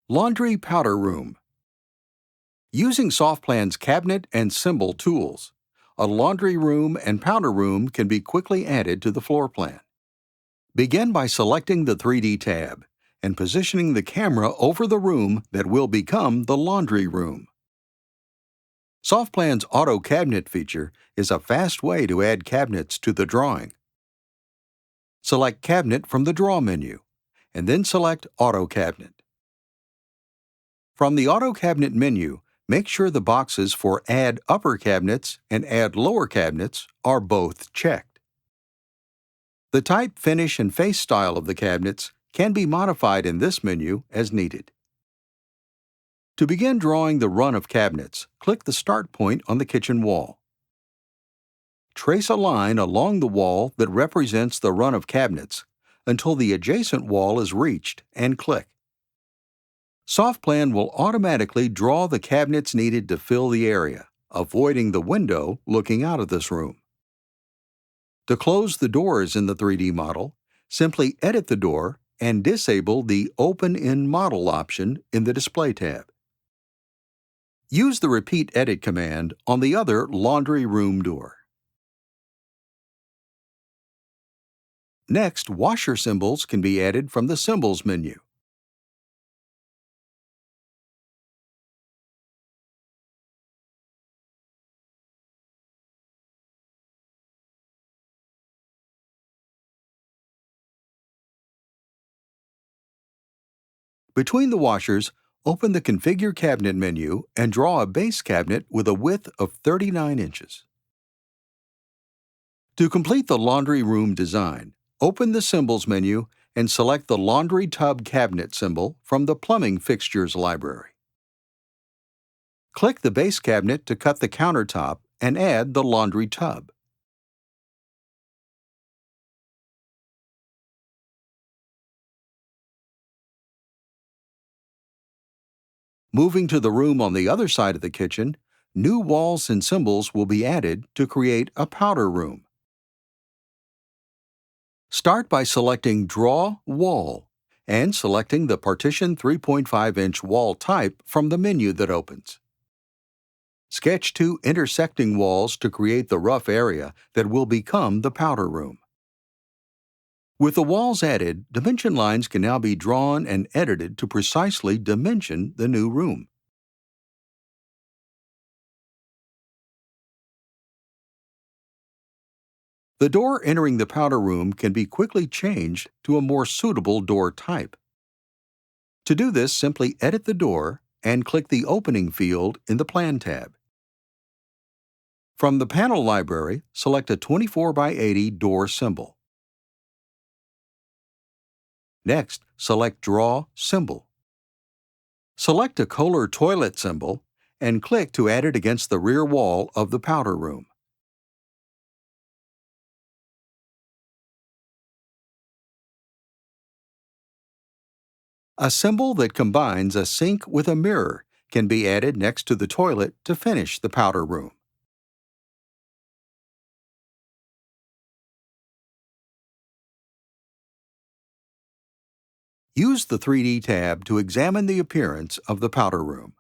Laundry Powder Room. Using SoftPlan's cabinet and symbol tools, a laundry room and powder room can be quickly added to the floor plan. Begin by selecting the 3D tab and positioning the camera over the room that will become the laundry room. SoftPlan's Auto Cabinet feature is a fast way to add cabinets to the drawing. Select Cabinet from the Draw menu, and then select Auto Cabinet. From the Auto Cabinet menu, make sure the boxes for Add Upper Cabinets and Add Lower Cabinets are both checked. The type, finish, and face style of the cabinets can be modified in this menu as needed. To begin drawing the run of cabinets, click the Start point on the kitchen wall. Trace a line along the wall that represents the run of cabinets until the adjacent wall is reached and click. SoftPlan will automatically draw the cabinets needed to fill the area, avoiding the window looking out of this room. To close the doors in the 3D model, simply edit the door and disable the Open in Model option in the Display tab. Use the Repeat Edit command on the other laundry room door. Next, washer symbols can be added from the Symbols menu. Between the washers, open the Configure Cabinet menu and draw a base cabinet with a width of 39 inches. To complete the laundry room design, open the Symbols menu and select the Laundry Tub Cabinet symbol from the Plumbing Fixtures library. Click the base cabinet to cut the countertop and add the laundry tub. Moving to the room on the other side of the kitchen, new walls and symbols will be added to create a powder room. Start by selecting Draw Wall and selecting the Partition 3.5-inch wall type from the menu that opens. Sketch two intersecting walls to create the rough area that will become the powder room. With the walls added, dimension lines can now be drawn and edited to precisely dimension the new room. The door entering the powder room can be quickly changed to a more suitable door type. To do this, simply edit the door and click the Opening field in the Plan tab. From the panel library, select a 24 by 80 door symbol. Next, select Draw Symbol. Select a Kohler toilet symbol and click to add it against the rear wall of the powder room. A symbol that combines a sink with a mirror can be added next to the toilet to finish the powder room. Use the 3D tab to examine the appearance of the powder room.